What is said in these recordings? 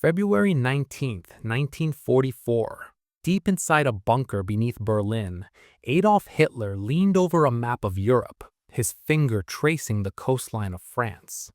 February 19th, 1944. Deep inside a bunker beneath Berlin, Adolf Hitler leaned over a map of Europe, his finger tracing the coastline of France.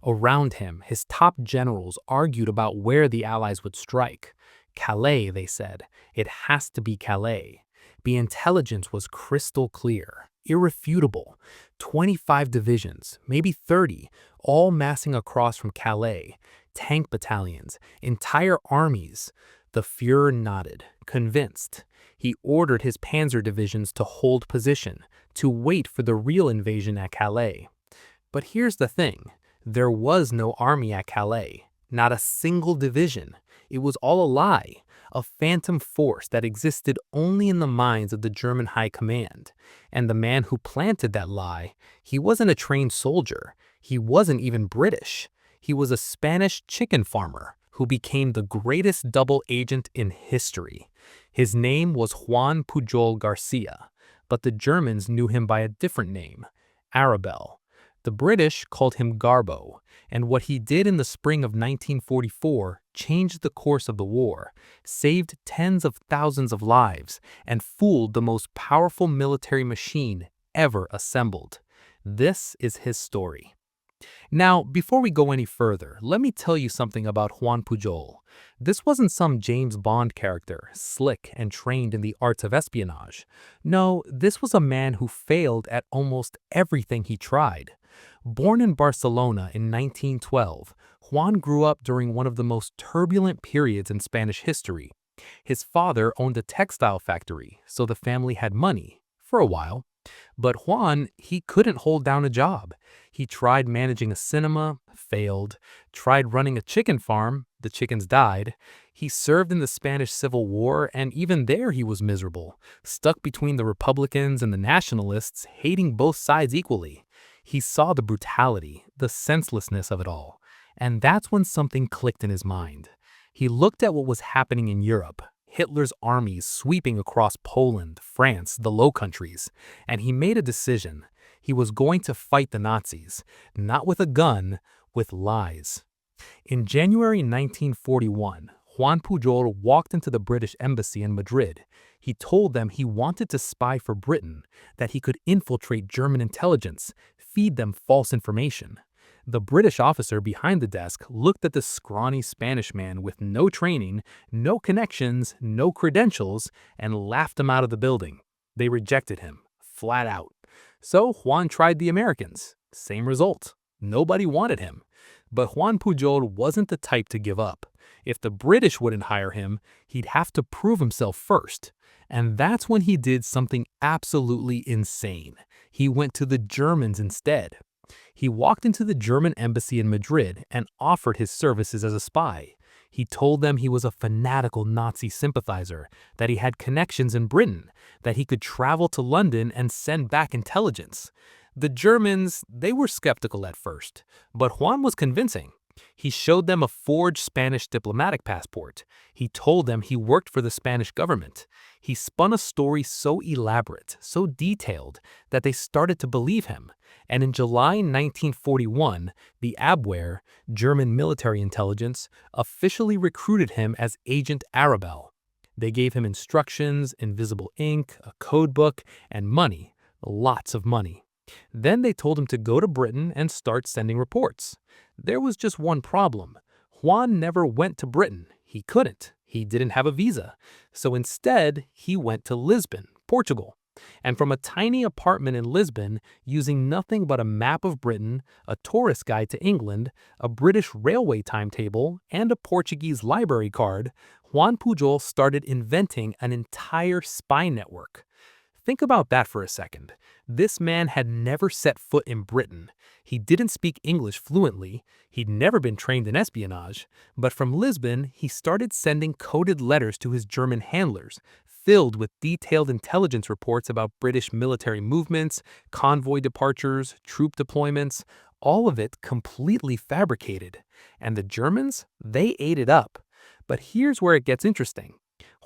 Around him, his top generals argued about where the Allies would strike. Calais, they said. It has to be Calais. The intelligence was crystal clear, irrefutable. 25 divisions, maybe 30, all massing across from Calais. Tank battalions, entire armies. The Führer nodded, convinced. He ordered his panzer divisions to hold position, to wait for the real invasion at Calais. But here's the thing. There was no army at Calais. Not a single division. It was all a lie. A phantom force that existed only in the minds of the German High Command. And the man who planted that lie, he wasn't a trained soldier. He wasn't even British. He was a Spanish chicken farmer who became the greatest double agent in history. His name was Juan Pujol García, but the Germans knew him by a different name, Arabelle. The British called him Garbo, and what he did in the spring of 1944 changed the course of the war, saved tens of thousands of lives, and fooled the most powerful military machine ever assembled. This is his story. Now, before we go any further, let me tell you something about Juan Pujol. This wasn't some James Bond character, slick and trained in the arts of espionage. No, this was a man who failed at almost everything he tried. Born in Barcelona in 1912, Juan grew up during one of the most turbulent periods in Spanish history. His father owned a textile factory, so the family had money, for a while. But Juan, he couldn't hold down a job. He tried managing a cinema, failed. Tried running a chicken farm, the chickens died. He served in the Spanish Civil War, and even there he was miserable, stuck between the Republicans and the Nationalists, hating both sides equally. He saw the brutality, the senselessness of it all. And that's when something clicked in his mind. He looked at what was happening in Europe. Hitler's armies sweeping across Poland, France, the Low Countries, and he made a decision. He was going to fight the Nazis, not with a gun, with lies. In January 1941, Juan Pujol walked into the British embassy in Madrid. He told them he wanted to spy for Britain, that he could infiltrate German intelligence, feed them false information. The British officer behind the desk looked at the scrawny Spanish man with no training, no connections, no credentials, and laughed him out of the building. They rejected him, flat out. So Juan tried the Americans. Same result. Nobody wanted him. But Juan Pujol wasn't the type to give up. If the British wouldn't hire him, he'd have to prove himself first. And that's when he did something absolutely insane. He went to the Germans instead. He walked into the German embassy in Madrid and offered his services as a spy. He told them he was a fanatical Nazi sympathizer, that he had connections in Britain, that he could travel to London and send back intelligence. The Germans, they were skeptical at first, but Juan was convincing. He showed them a forged Spanish diplomatic passport. He told them he worked for the Spanish government. He spun a story so elaborate, so detailed, that they started to believe him. And in July 1941, the Abwehr, German military intelligence, officially recruited him as Agent Arabelle. They gave him instructions, invisible ink, a code book, and money, lots of money. Then they told him to go to Britain and start sending reports. There was just one problem. Juan never went to Britain. He couldn't. He didn't have a visa. So instead, he went to Lisbon, Portugal. And from a tiny apartment in Lisbon, using nothing but a map of Britain, a tourist guide to England, a British railway timetable, and a Portuguese library card, Juan Pujol started inventing an entire spy network. Think about that for a second. This man had never set foot in Britain. He didn't speak English fluently. He'd never been trained in espionage. But from Lisbon, he started sending coded letters to his German handlers, filled with detailed intelligence reports about British military movements, convoy departures, troop deployments, all of it completely fabricated. And the Germans, they ate it up. But here's where it gets interesting.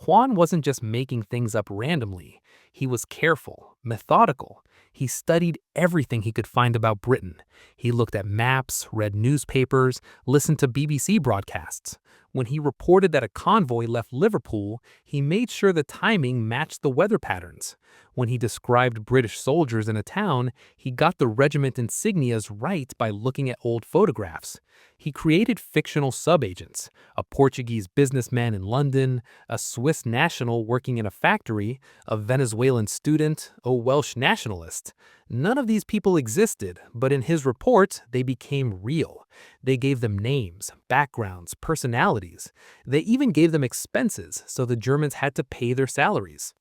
Juan wasn't just making things up randomly. He was careful, methodical. He studied everything he could find about Britain. He looked at maps, read newspapers, listened to BBC broadcasts. When he reported that a convoy left Liverpool, he made sure the timing matched the weather patterns. When he described British soldiers in a town, he got the regiment insignias right by looking at old photographs. He created fictional subagents, a Portuguese businessman in London, a Swiss national working in a factory, a Venezuelan student, a Welsh nationalist. None of these people existed, but in his report, they became real. They gave them names, backgrounds, personalities. They even gave them expenses, so the Germans had to pay their salaries.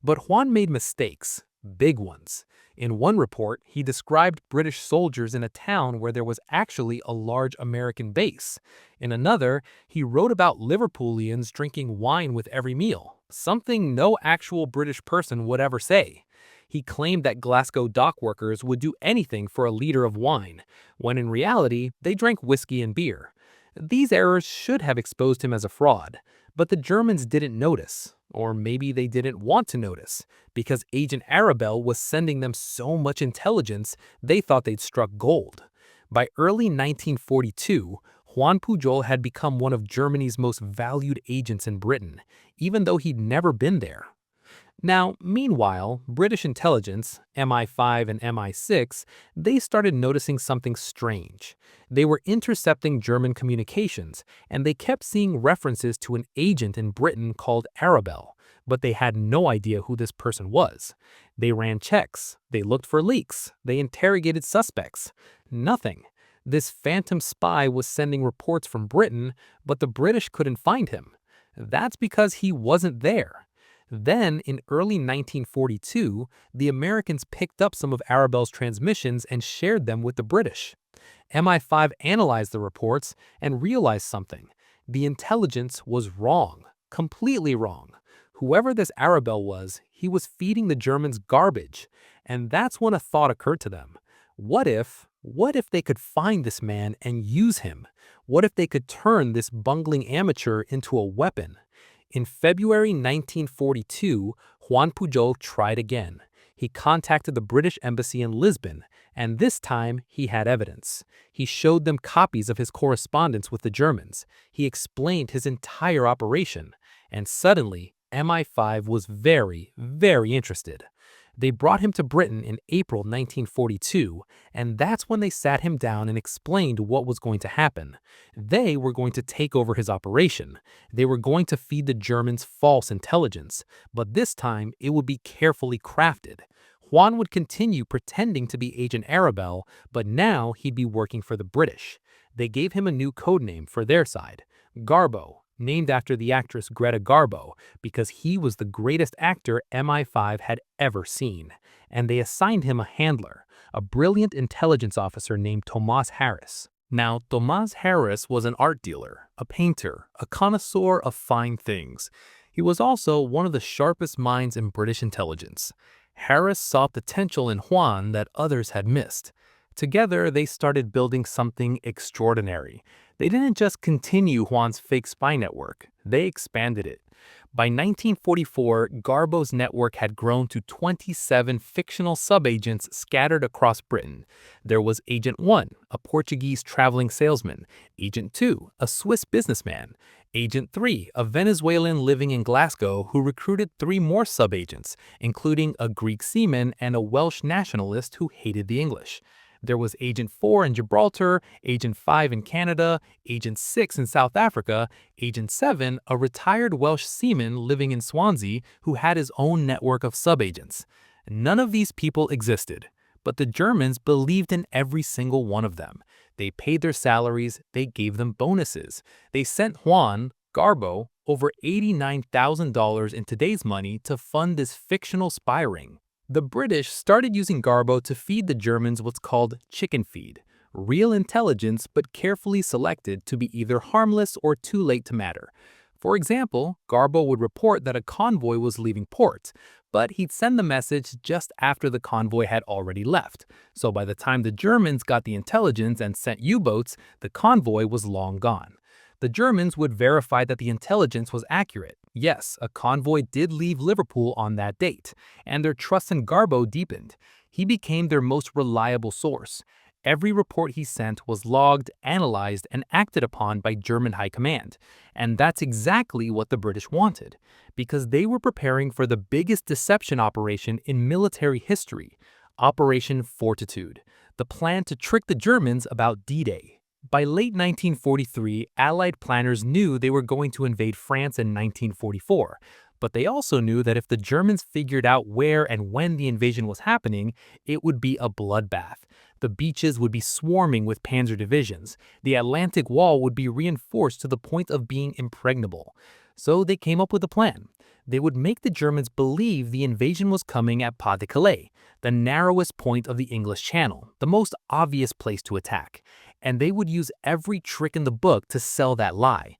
But Juan made mistakes, big ones. In one report, he described British soldiers in a town where there was actually a large American base. In another, he wrote about Liverpoolians drinking wine with every meal, something no actual British person would ever say. He claimed that Glasgow dock workers would do anything for a liter of wine, when in reality, they drank whiskey and beer. These errors should have exposed him as a fraud, but the Germans didn't notice. Or maybe they didn't want to notice, because Agent Arabelle was sending them so much intelligence they thought they'd struck gold. By early 1942, Juan Pujol had become one of Germany's most valued agents in Britain, even though he'd never been there. Now, meanwhile, British intelligence, MI5 and MI6, they started noticing something strange. They were intercepting German communications, and they kept seeing references to an agent in Britain called Arabelle, but they had no idea who this person was. They ran checks, they looked for leaks, they interrogated suspects. Nothing. This phantom spy was sending reports from Britain, but the British couldn't find him. That's because he wasn't there. Then, in early 1942, the Americans picked up some of Arabelle's transmissions and shared them with the British. MI5 analyzed the reports and realized something. The intelligence was wrong, completely wrong. Whoever this Arabelle was, he was feeding the Germans garbage. And that's when a thought occurred to them. What if they could find this man and use him? What if they could turn this bungling amateur into a weapon? In February 1942, Juan Pujol tried again. He contacted the British embassy in Lisbon, and this time he had evidence. He showed them copies of his correspondence with the Germans. He explained his entire operation, and suddenly MI5 was very, very interested. They brought him to Britain in April 1942, and that's when they sat him down and explained what was going to happen. They were going to take over his operation. They were going to feed the Germans false intelligence, but this time it would be carefully crafted. Juan would continue pretending to be Agent Arabelle, but now he'd be working for the British. They gave him a new codename for their side, Garbo, named after the actress Greta Garbo, because he was the greatest actor MI5 had ever seen. And they assigned him a handler, a brilliant intelligence officer named Thomas Harris. Now, Thomas Harris was an art dealer, a painter, a connoisseur of fine things. He was also one of the sharpest minds in British intelligence. Harris saw potential in Juan that others had missed. Together, they started building something extraordinary. They didn't just continue Juan's fake spy network, they expanded it. By 1944, Garbo's network had grown to 27 fictional subagents scattered across Britain. There was Agent 1, a Portuguese traveling salesman, Agent 2, a Swiss businessman, Agent 3, a Venezuelan living in Glasgow who recruited 3 more subagents, including a Greek seaman and a Welsh nationalist who hated the English. There was Agent 4 in Gibraltar, Agent 5 in Canada, Agent 6 in South Africa, Agent 7, a retired Welsh seaman living in Swansea who had his own network of subagents. None of these people existed, but the Germans believed in every single one of them. They paid their salaries, they gave them bonuses. They sent Juan, Garbo, over $89,000 in today's money to fund this fictional spy ring. The British started using Garbo to feed the Germans what's called chicken feed, real intelligence but carefully selected to be either harmless or too late to matter. For example, Garbo would report that a convoy was leaving port, but he'd send the message just after the convoy had already left. So by the time the Germans got the intelligence and sent U-boats, the convoy was long gone. The Germans would verify that the intelligence was accurate. Yes, a convoy did leave Liverpool on that date, and their trust in Garbo deepened. He became their most reliable source. Every report he sent was logged, analyzed, and acted upon by German High Command. And that's exactly what the British wanted, because they were preparing for the biggest deception operation in military history, Operation Fortitude, the plan to trick the Germans about D-Day. By late 1943, Allied planners knew they were going to invade France in 1944, but they also knew that if the Germans figured out where and when the invasion was happening, it would be a bloodbath. The beaches would be swarming with panzer divisions. The Atlantic Wall would be reinforced to the point of being impregnable. So they came up with a plan. They would make the Germans believe the invasion was coming at Pas de Calais, the narrowest point of the English Channel, the most obvious place to attack. And they would use every trick in the book to sell that lie.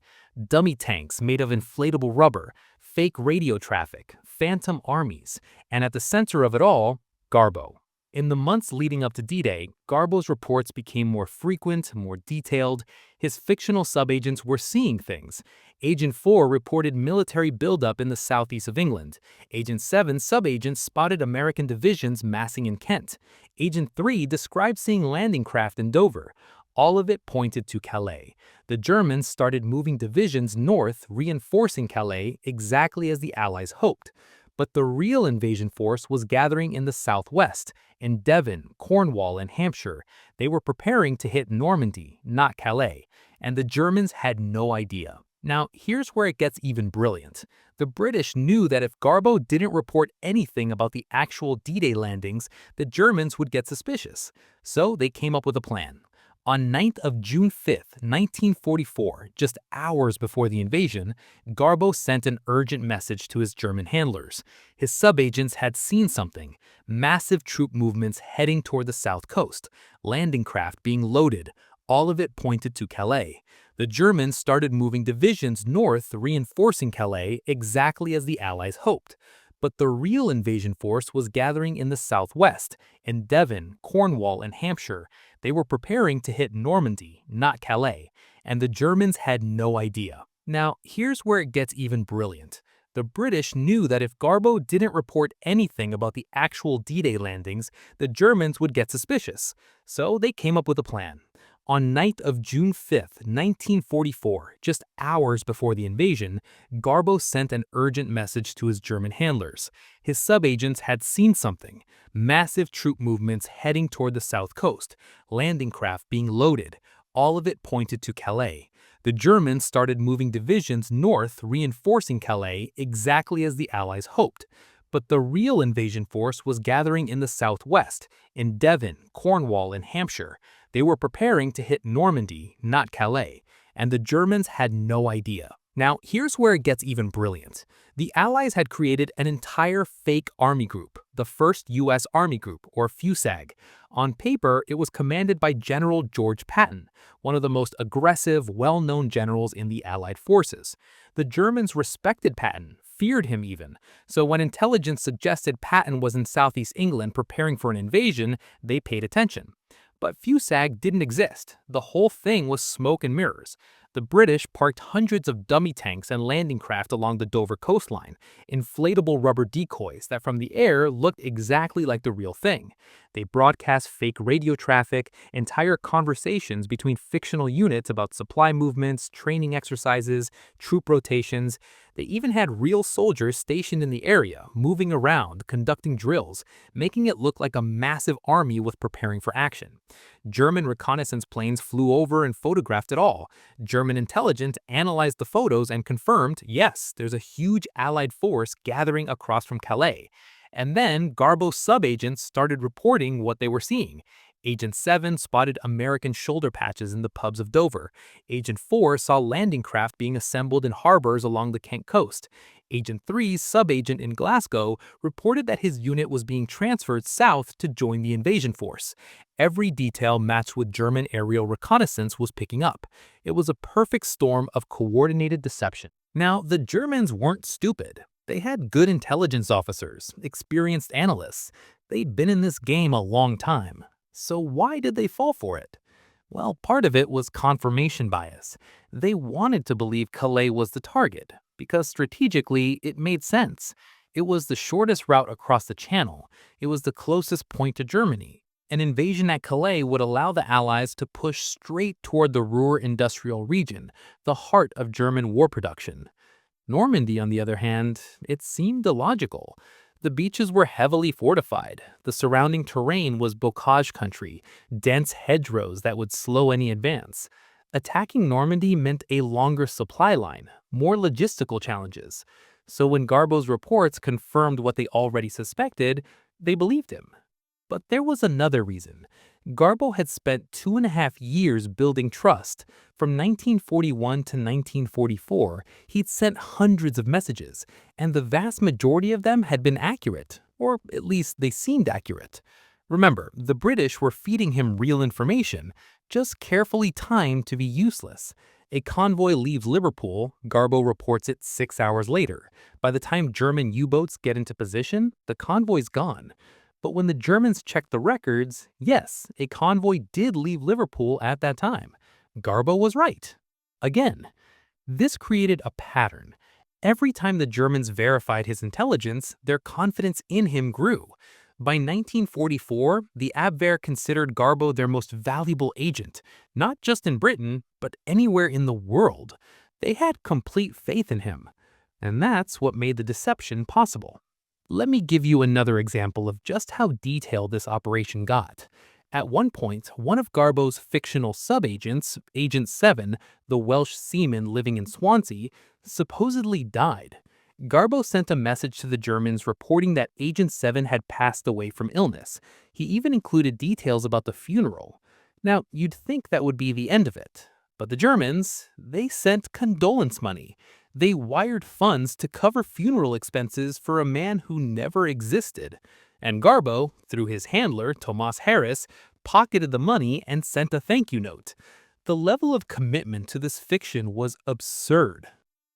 Dummy tanks made of inflatable rubber, fake radio traffic, phantom armies, and at the center of it all, Garbo. In the months leading up to D-Day, Garbo's reports became more frequent, more detailed. His fictional subagents were seeing things. Agent 4 reported military buildup in the southeast of England. Agent 7 subagents spotted American divisions massing in Kent. Agent 3 described seeing landing craft in Dover. All of it pointed to Calais. The Germans started moving divisions north, reinforcing Calais exactly as the Allies hoped. But the real invasion force was gathering in the southwest, in Devon, Cornwall, and Hampshire. They were preparing to hit Normandy, not Calais, and the Germans had no idea. Now, here's where it gets even brilliant. The British knew that if Garbo didn't report anything about the actual D-Day landings, the Germans would get suspicious. So they came up with a plan. On 9th of June 5th, 1944, just hours before the invasion, Garbo sent an urgent message to his German handlers. His subagents had seen something: massive troop movements heading toward the south coast, landing craft being loaded. All of it pointed to Calais. The Germans started moving divisions north, reinforcing Calais exactly as the Allies hoped. But the real invasion force was gathering in the southwest, in Devon, Cornwall, and Hampshire. They were preparing to hit Normandy, not Calais, and the Germans had no idea. Now, here's where it gets even brilliant. The British knew that if Garbo didn't report anything about the actual D-Day landings, the Germans would get suspicious. So they came up with a plan. On 9th of June 5th, 1944, just hours before the invasion, Garbo sent an urgent message to his German handlers. His subagents had seen something: massive troop movements heading toward the south coast, landing craft being loaded. All of it pointed to Calais. The Germans started moving divisions north, reinforcing Calais exactly as the Allies hoped. But the real invasion force was gathering in the southwest, in Devon, Cornwall, and Hampshire. They were preparing to hit Normandy, not Calais, and the Germans had no idea. Now, here's where it gets even brilliant. The Allies had created an entire fake army group, the 1st U.S. Army Group, or FUSAG. On paper, it was commanded by General George Patton, one of the most aggressive, well-known generals in the Allied forces. The Germans respected Patton, feared him even. So when intelligence suggested Patton was in southeast England preparing for an invasion, they paid attention. But FUSAG didn't exist. The whole thing was smoke and mirrors. The British parked hundreds of dummy tanks and landing craft along the Dover coastline, inflatable rubber decoys that from the air looked exactly like the real thing. They broadcast fake radio traffic, entire conversations between fictional units about supply movements, training exercises, troop rotations. They even had real soldiers stationed in the area, moving around, conducting drills, making it look like a massive army was preparing for action. German reconnaissance planes flew over and photographed it all. German intelligence analyzed the photos and confirmed, yes, there's a huge Allied force gathering across from Calais. And then Garbo's subagents started reporting what they were seeing. Agent 7 spotted American shoulder patches in the pubs of Dover. Agent 4 saw landing craft being assembled in harbors along the Kent coast. Agent 3's subagent in Glasgow reported that his unit was being transferred south to join the invasion force. Every detail matched what German aerial reconnaissance was picking up. It was a perfect storm of coordinated deception. Now, the Germans weren't stupid. They had good intelligence officers, experienced analysts. They'd been in this game a long time. So why did they fall for it? Well, part of it was confirmation bias. They wanted to believe Calais was the target, because strategically it made sense. It was the shortest route across the Channel. It was the closest point to Germany. An invasion at Calais would allow the Allies to push straight toward the Ruhr industrial region, the heart of German war production. Normandy, on the other hand, it seemed illogical. The beaches were heavily fortified. The surrounding terrain was bocage country, dense hedgerows that would slow any advance. Attacking Normandy meant a longer supply line, more logistical challenges. So when Garbo's reports confirmed what they already suspected, they believed him. But there was another reason. Garbo had spent 2.5 years building trust. From 1941 to 1944, he'd sent hundreds of messages, and the vast majority of them had been accurate, or at least they seemed accurate. Remember, the British were feeding him real information, just carefully timed to be useless. A convoy leaves Liverpool, Garbo reports it 6 hours later. By the time German U-boats get into position, the convoy's gone. But when the Germans checked the records, yes, a convoy did leave Liverpool at that time. Garbo was right. Again, this created a pattern. Every time the Germans verified his intelligence, their confidence in him grew. By 1944, the Abwehr considered Garbo their most valuable agent, not just in Britain, but anywhere in the world. They had complete faith in him. And that's what made the deception possible. Let me give you another example of just how detailed this operation got. At one point, one of Garbo's fictional sub-agents, Agent 7, the Welsh seaman living in Swansea, supposedly died. Garbo sent a message to the Germans reporting that Agent 7 had passed away from illness. He even included details about the funeral. Now, you'd think that would be the end of it. But the Germans, they sent condolence money. They wired funds to cover funeral expenses for a man who never existed. And Garbo, through his handler, Thomas Harris, pocketed the money and sent a thank you note. The level of commitment to this fiction was absurd.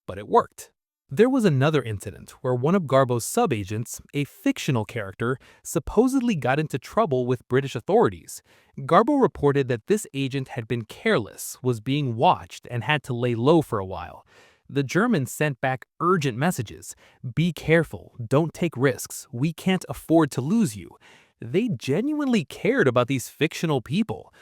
But it worked. There was another incident where one of Garbo's sub-agents, a fictional character, supposedly got into trouble with British authorities. Garbo reported that this agent had been careless, was being watched, and had to lay low for a while. The Germans sent back urgent messages. Be careful, don't take risks, we can't afford to lose you. They genuinely cared about these fictional people.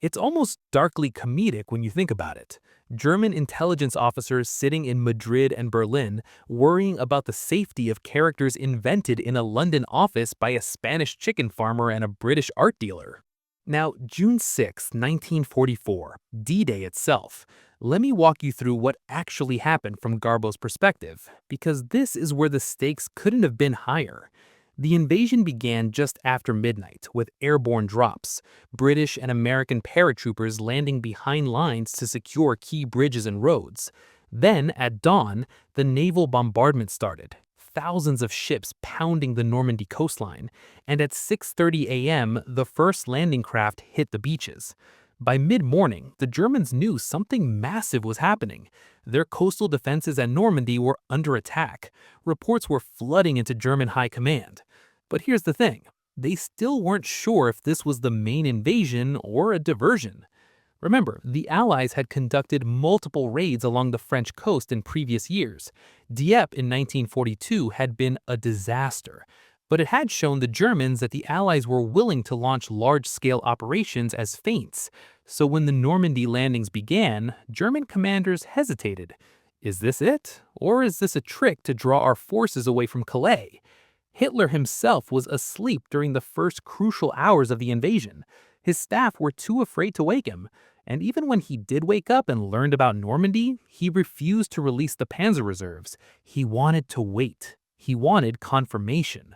It's almost darkly comedic when you think about it. German intelligence officers sitting in Madrid and Berlin worrying about the safety of characters invented in a London office by a Spanish chicken farmer and a British art dealer. Now, June 6, 1944, D-Day itself. Let me walk you through what actually happened from Garbo's perspective, because this is where the stakes couldn't have been higher. The invasion began just after midnight with airborne drops, British and American paratroopers landing behind lines to secure key bridges and roads. Then, at dawn, the naval bombardment started, thousands of ships pounding the Normandy coastline, and at 6:30 a.m., the first landing craft hit the beaches. By mid-morning, the Germans knew something massive was happening. Their coastal defenses at Normandy were under attack. Reports were flooding into German high command. But here's the thing, they still weren't sure if this was the main invasion or a diversion. Remember, the Allies had conducted multiple raids along the French coast in previous years. Dieppe in 1942 had been a disaster. But it had shown the Germans that the Allies were willing to launch large-scale operations as feints. So when the Normandy landings began, German commanders hesitated. Is this it? Or is this a trick to draw our forces away from Calais? Hitler himself was asleep during the first crucial hours of the invasion. His staff were too afraid to wake him. And even when he did wake up and learned about Normandy, he refused to release the Panzer reserves. He wanted to wait. He wanted confirmation.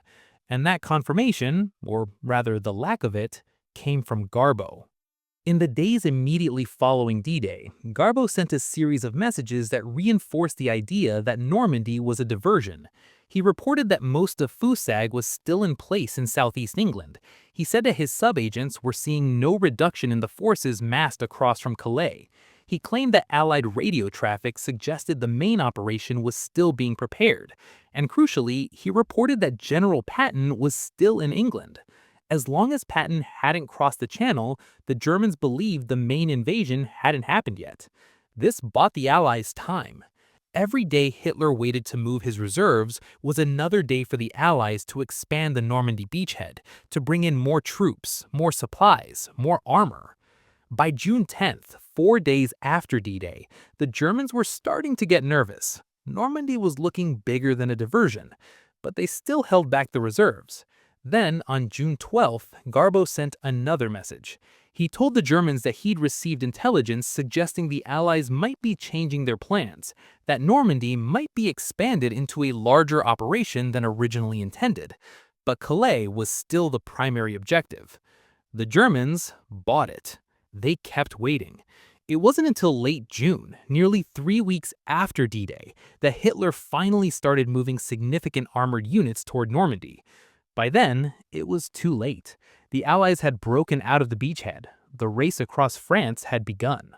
And that confirmation, or rather the lack of it, came from Garbo. In the days immediately following D-Day, Garbo sent a series of messages that reinforced the idea that Normandy was a diversion. He reported that most of FUSAG was still in place in southeast England. He said that his sub-agents were seeing no reduction in the forces massed across from Calais. He claimed that Allied radio traffic suggested the main operation was still being prepared. And crucially, he reported that General Patton was still in England. As long as Patton hadn't crossed the Channel, the Germans believed the main invasion hadn't happened yet. This bought the Allies time. Every day Hitler waited to move his reserves was another day for the Allies to expand the Normandy beachhead, to bring in more troops, more supplies, more armor. By June 10th, 4 days after D-Day, the Germans were starting to get nervous. Normandy was looking bigger than a diversion, but they still held back the reserves. Then, on June 12th, Garbo sent another message. He told the Germans that he'd received intelligence suggesting the Allies might be changing their plans, that Normandy might be expanded into a larger operation than originally intended. But Calais was still the primary objective. The Germans bought it. They kept waiting. It wasn't until late June, nearly 3 weeks after D-Day, that Hitler finally started moving significant armored units toward Normandy. By then, it was too late. The Allies had broken out of the beachhead. The race across France had begun.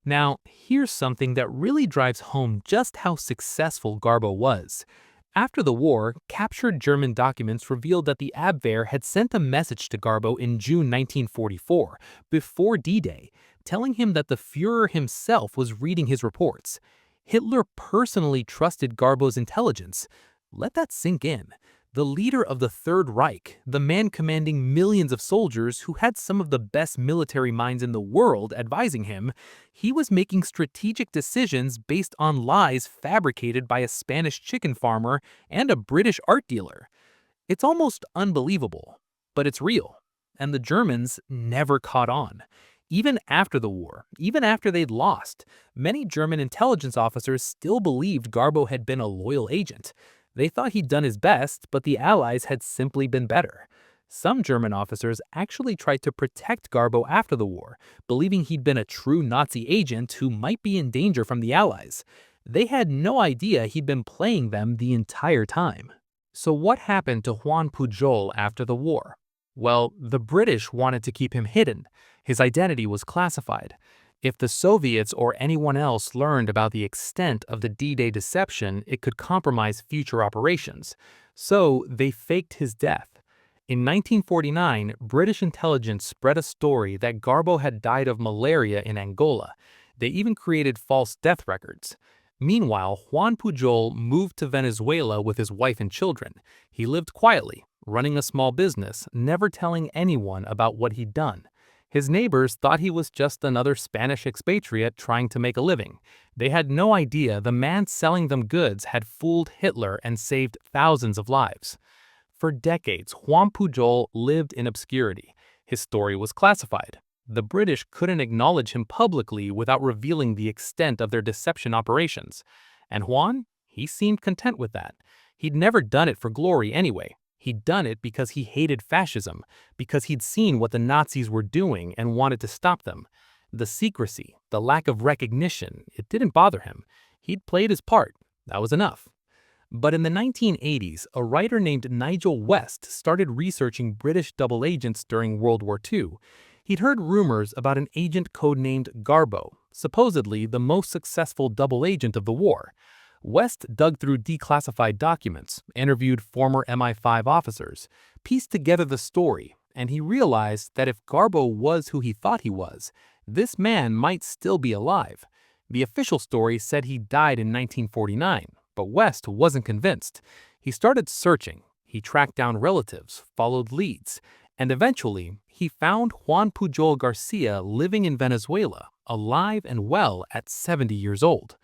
Now, here's something that really drives home just how successful Garbo was. After the war, captured German documents revealed that the Abwehr had sent a message to Garbo in June 1944, before D-Day, telling him that the Führer himself was reading his reports. Hitler personally trusted Garbo's intelligence. Let that sink in. The leader of the Third Reich, the man commanding millions of soldiers who had some of the best military minds in the world advising him, he was making strategic decisions based on lies fabricated by a Spanish chicken farmer and a British art dealer. It's almost unbelievable, but it's real. And the Germans never caught on. Even after the war, even after they'd lost, many German intelligence officers still believed Garbo had been a loyal agent. They thought he'd done his best, but the Allies had simply been better. Some German officers actually tried to protect Garbo after the war, believing he'd been a true Nazi agent who might be in danger from the Allies. They had no idea he'd been playing them the entire time. So what happened to Juan Pujol after the war? Well, the British wanted to keep him hidden. His identity was classified. If the Soviets or anyone else learned about the extent of the D-Day deception, it could compromise future operations. So they faked his death. In 1949, British intelligence spread a story that Garbo had died of malaria in Angola. They even created false death records. Meanwhile, Juan Pujol moved to Venezuela with his wife and children. He lived quietly, running a small business, never telling anyone about what he'd done. His neighbors thought he was just another Spanish expatriate trying to make a living. They had no idea the man selling them goods had fooled Hitler and saved thousands of lives. For decades, Juan Pujol lived in obscurity. His story was classified. The British couldn't acknowledge him publicly without revealing the extent of their deception operations. And Juan? He seemed content with that. He'd never done it for glory anyway. He'd done it because he hated fascism, because he'd seen what the Nazis were doing and wanted to stop them. The secrecy, the lack of recognition, it didn't bother him. He'd played his part. That was enough. But in the 1980s, a writer named Nigel West started researching British double agents during World War II. He'd heard rumors about an agent codenamed Garbo, supposedly the most successful double agent of the war. West dug through declassified documents, interviewed former MI5 officers, pieced together the story, and he realized that if Garbo was who he thought he was, this man might still be alive. The official story said he died in 1949, but West wasn't convinced. He started searching. He tracked down relatives, followed leads, and eventually he found Juan Pujol García living in Venezuela, alive and well at 70 years old.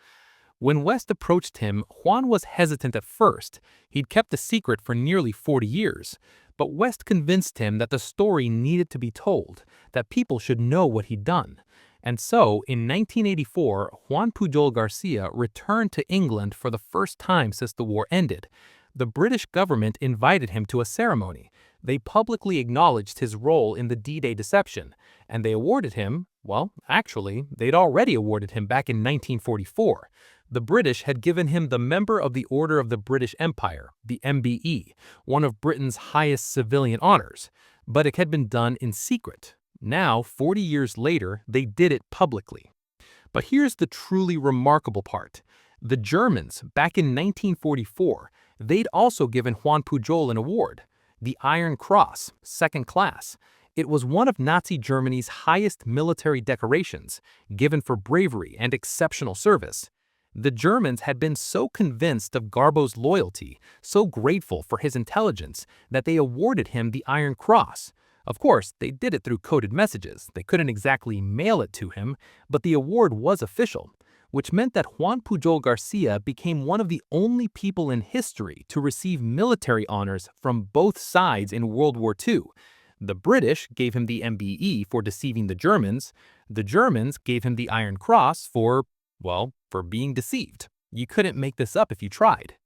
When West approached him, Juan was hesitant at first. He'd kept the secret for nearly 40 years. But West convinced him that the story needed to be told, that people should know what he'd done. And so, in 1984, Juan Pujol García returned to England for the first time since the war ended. The British government invited him to a ceremony. They publicly acknowledged his role in the D-Day deception, and they awarded him, well, actually, they'd already awarded him back in 1944. The British had given him the Member of the Order of the British Empire, the MBE, one of Britain's highest civilian honors, but it had been done in secret. Now, 40 years later, they did it publicly. But here's the truly remarkable part. The Germans, back in 1944, they'd also given Juan Pujol an award, the Iron Cross, second class. It was one of Nazi Germany's highest military decorations, given for bravery and exceptional service. The Germans had been so convinced of Garbo's loyalty, so grateful for his intelligence, that they awarded him the Iron Cross. Of course, they did it through coded messages. They couldn't exactly mail it to him, but the award was official, which meant that Juan Pujol García became one of the only people in history to receive military honors from both sides in World War II. The British gave him the MBE for deceiving the Germans. The Germans gave him the Iron Cross for, well, for being deceived. You couldn't make this up if you tried.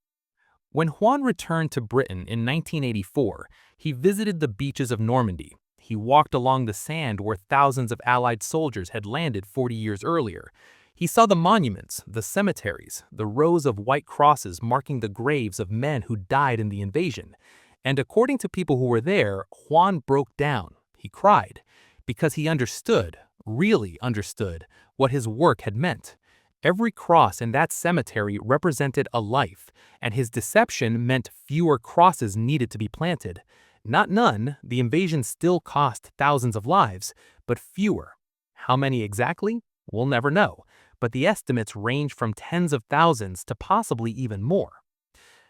When Juan returned to Britain in 1984, he visited the beaches of Normandy. He walked along the sand where thousands of Allied soldiers had landed 40 years earlier. He saw the monuments, the cemeteries, the rows of white crosses marking the graves of men who died in the invasion. And according to people who were there, Juan broke down. He cried because he understood, really understood, what his work had meant. Every cross in that cemetery represented a life, and his deception meant fewer crosses needed to be planted. Not none, the invasion still cost thousands of lives, but fewer. How many exactly? We'll never know, but the estimates range from tens of thousands to possibly even more.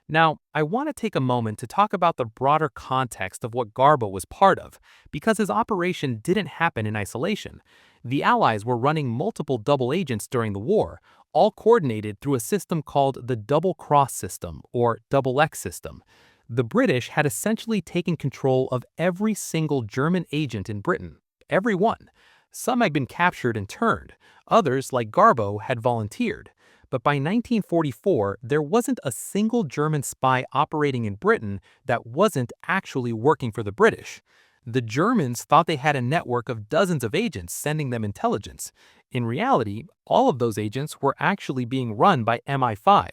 Now, I want to take a moment to talk about the broader context of what Garbo was part of, because his operation didn't happen in isolation. The Allies were running multiple double agents during the war, all coordinated through a system called the Double Cross System, or Double X System. The British had essentially taken control of every single German agent in Britain. Every one. Some had been captured and turned. Others, like Garbo, had volunteered. But by 1944, there wasn't a single German spy operating in Britain that wasn't actually working for the British. The Germans thought they had a network of dozens of agents sending them intelligence. In reality, all of those agents were actually being run by MI5.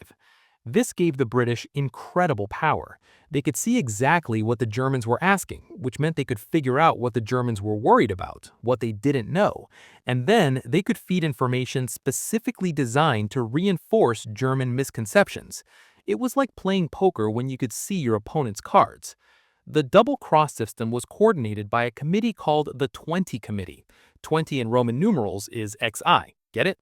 This gave the British incredible power. They could see exactly what the Germans were asking, which meant they could figure out what the Germans were worried about, what they didn't know, and then they could feed information specifically designed to reinforce German misconceptions. It was like playing poker when you could see your opponent's cards. The double cross system was coordinated by a committee called the 20 Committee. 20 in Roman numerals is XI, get it?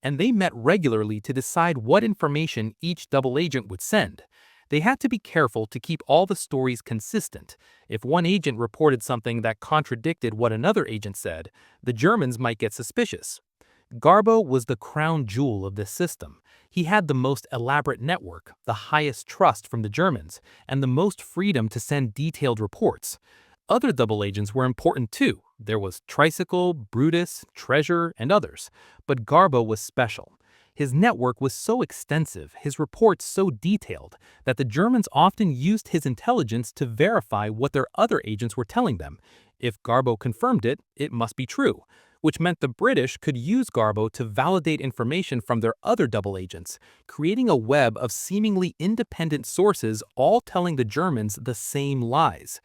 And they met regularly to decide what information each double agent would send. They had to be careful to keep all the stories consistent. If one agent reported something that contradicted what another agent said, the Germans might get suspicious. Garbo was the crown jewel of this system. He had the most elaborate network, the highest trust from the Germans, and the most freedom to send detailed reports. Other double agents were important too. There was Tricycle, Brutus, Treasure, and others. But Garbo was special. His network was so extensive, his reports so detailed, that the Germans often used his intelligence to verify what their other agents were telling them. If Garbo confirmed it, it must be true, which meant the British could use Garbo to validate information from their other double agents, creating a web of seemingly independent sources all telling the Germans the same lies.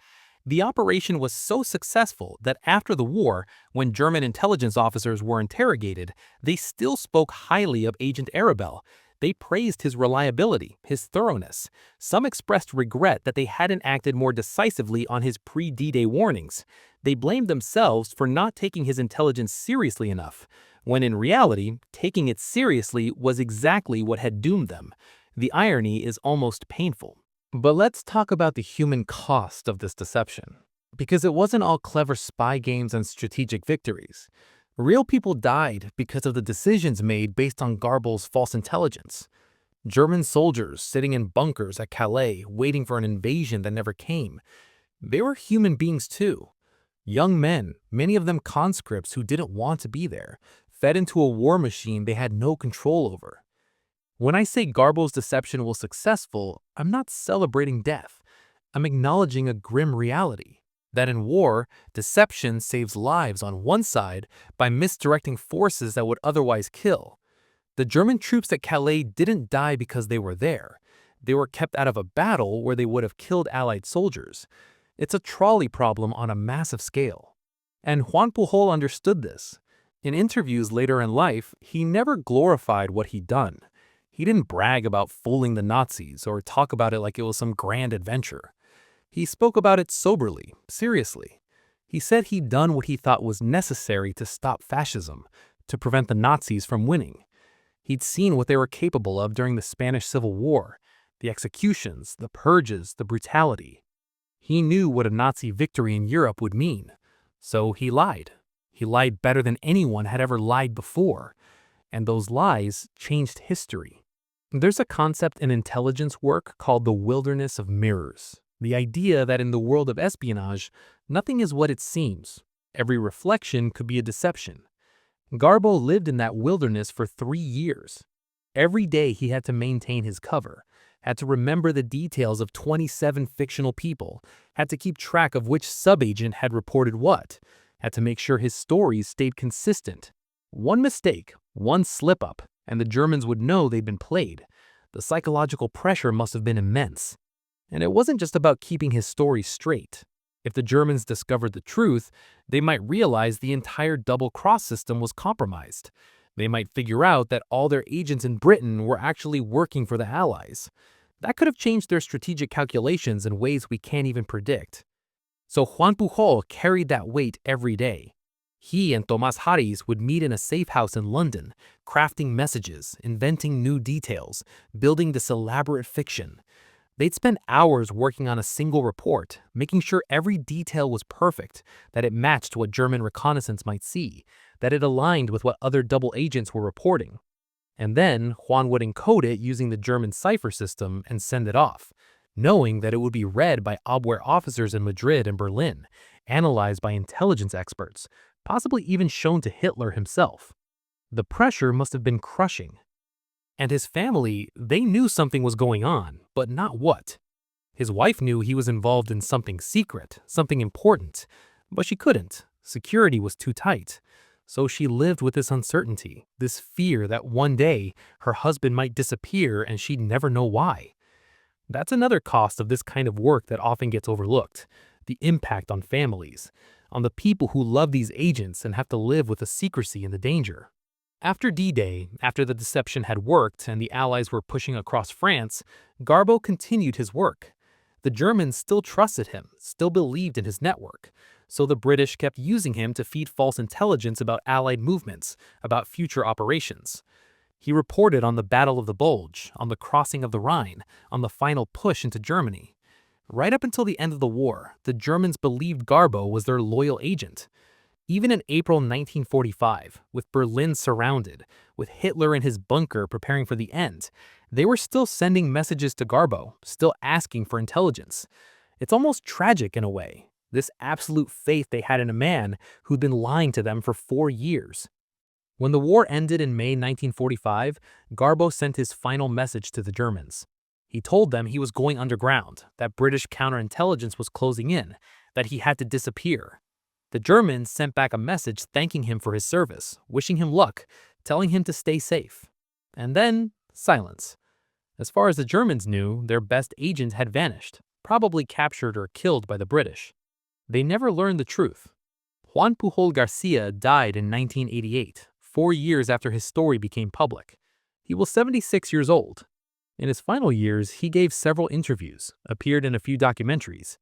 The operation was so successful that after the war, when German intelligence officers were interrogated, they still spoke highly of Agent Arabelle. They praised his reliability, his thoroughness. Some expressed regret that they hadn't acted more decisively on his pre-D-Day warnings. They blamed themselves for not taking his intelligence seriously enough, when in reality, taking it seriously was exactly what had doomed them. The irony is almost painful. But let's talk about the human cost of this deception. Because it wasn't all clever spy games and strategic victories. Real people died because of the decisions made based on Garbo's false intelligence. German soldiers sitting in bunkers at Calais waiting for an invasion that never came. They were human beings too. Young men, many of them conscripts who didn't want to be there, fed into a war machine they had no control over. When I say Garbo's deception was successful, I'm not celebrating death. I'm acknowledging a grim reality. That in war, deception saves lives on one side by misdirecting forces that would otherwise kill. The German troops at Calais didn't die because they were there. They were kept out of a battle where they would have killed Allied soldiers. It's a trolley problem on a massive scale. And Juan Pujol understood this. In interviews later in life, he never glorified what he'd done. He didn't brag about fooling the Nazis or talk about it like it was some grand adventure. He spoke about it soberly, seriously. He said he'd done what he thought was necessary to stop fascism, to prevent the Nazis from winning. He'd seen what they were capable of during the Spanish Civil War, the executions, the purges, the brutality. He knew what a Nazi victory in Europe would mean. So he lied. He lied better than anyone had ever lied before. And those lies changed history. There's a concept in intelligence work called the wilderness of mirrors. The idea that in the world of espionage, nothing is what it seems. Every reflection could be a deception. Garbo lived in that wilderness for 3 years. Every day he had to maintain his cover, had to remember the details of 27 fictional people, had to keep track of which subagent had reported what, had to make sure his stories stayed consistent. One mistake, one slip-up, and the Germans would know they'd been played. The psychological pressure must have been immense. And it wasn't just about keeping his story straight. If the Germans discovered the truth, they might realize the entire double-cross system was compromised. They might figure out that all their agents in Britain were actually working for the Allies. That could have changed their strategic calculations in ways we can't even predict. So Juan Pujol carried that weight every day. He and Tomás Harris would meet in a safe house in London, crafting messages, inventing new details, building this elaborate fiction. They'd spend hours working on a single report, making sure every detail was perfect, that it matched what German reconnaissance might see, that it aligned with what other double agents were reporting. And then Juan would encode it using the German cipher system and send it off, knowing that it would be read by Abwehr officers in Madrid and Berlin, analyzed by intelligence experts, possibly even shown to Hitler himself. The pressure must have been crushing. And his family, they knew something was going on, but not what. His wife knew he was involved in something secret, something important, but she couldn't. Security was too tight. So she lived with this uncertainty, this fear that one day her husband might disappear and she'd never know why. That's another cost of this kind of work that often gets overlooked, the impact on families, on the people who love these agents and have to live with the secrecy and the danger. After D-Day, after the deception had worked and the Allies were pushing across France, Garbo continued his work. The Germans still trusted him, still believed in his network, so the British kept using him to feed false intelligence about Allied movements, about future operations. He reported on the Battle of the Bulge, on the crossing of the Rhine, on the final push into Germany. Right up until the end of the war, the Germans believed Garbo was their loyal agent. Even in April 1945, with Berlin surrounded, with Hitler in his bunker preparing for the end, they were still sending messages to Garbo, still asking for intelligence. It's almost tragic in a way, this absolute faith they had in a man who'd been lying to them for 4 years. When the war ended in May 1945, Garbo sent his final message to the Germans. He told them he was going underground, that British counterintelligence was closing in, that he had to disappear. The Germans sent back a message thanking him for his service, wishing him luck, telling him to stay safe. And then, silence. As far as the Germans knew, their best agent had vanished, probably captured or killed by the British. They never learned the truth. Juan Pujol García died in 1988, 4 years after his story became public. He was 76 years old. In his final years, he gave several interviews, appeared in a few documentaries.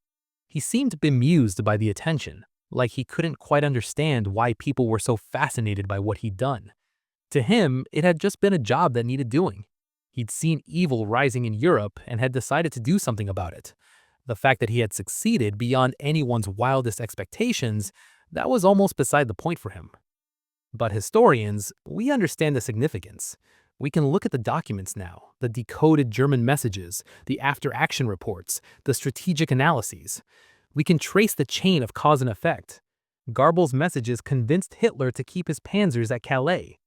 He seemed bemused by the attention, like he couldn't quite understand why people were so fascinated by what he'd done. To him, it had just been a job that needed doing. He'd seen evil rising in Europe and had decided to do something about it. The fact that he had succeeded beyond anyone's wildest expectations, that was almost beside the point for him. But historians, we understand the significance. We can look at the documents now, the decoded German messages, the after-action reports, the strategic analyses. We can trace the chain of cause and effect. Garbo's messages convinced Hitler to keep his panzers at Calais.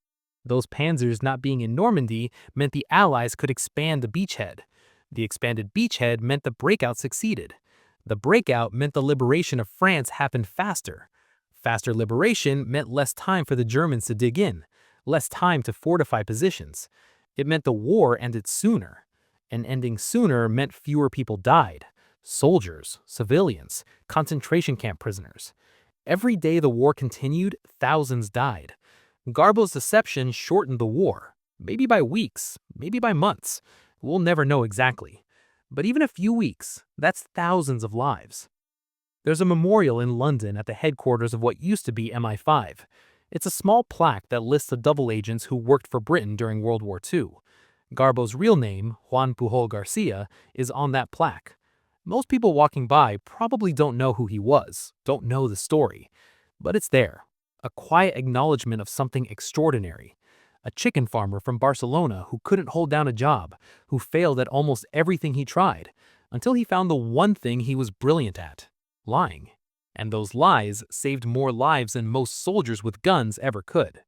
Those panzers not being in Normandy meant the Allies could expand the beachhead. The expanded beachhead meant the breakout succeeded. The breakout meant the liberation of France happened faster. Faster liberation meant less time for the Germans to dig in, less time to fortify positions. It meant the war ended sooner. And ending sooner meant fewer people died. Soldiers, civilians, concentration camp prisoners. Every day the war continued, thousands died. Garbo's deception shortened the war, maybe by weeks, maybe by months. We'll never know exactly. But even a few weeks, that's thousands of lives. There's a memorial in London at the headquarters of what used to be MI5. It's a small plaque that lists the double agents who worked for Britain during World War II. Garbo's real name, Juan Pujol García, is on that plaque. Most people walking by probably don't know who he was, don't know the story. But it's there. A quiet acknowledgement of something extraordinary. A chicken farmer from Barcelona who couldn't hold down a job, who failed at almost everything he tried, until he found the one thing he was brilliant at: lying. And those lies saved more lives than most soldiers with guns ever could.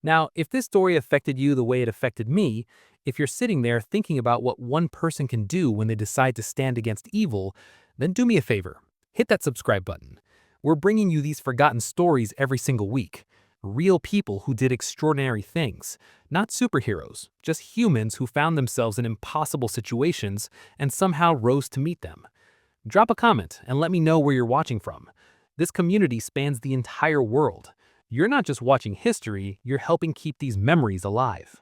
Now, if this story affected you the way it affected me, if you're sitting there thinking about what one person can do when they decide to stand against evil, then do me a favor. Hit that subscribe button. We're bringing you these forgotten stories every single week. Real people who did extraordinary things. Not superheroes, just humans who found themselves in impossible situations and somehow rose to meet them. Drop a comment and let me know where you're watching from. This community spans the entire world. You're not just watching history, you're helping keep these memories alive.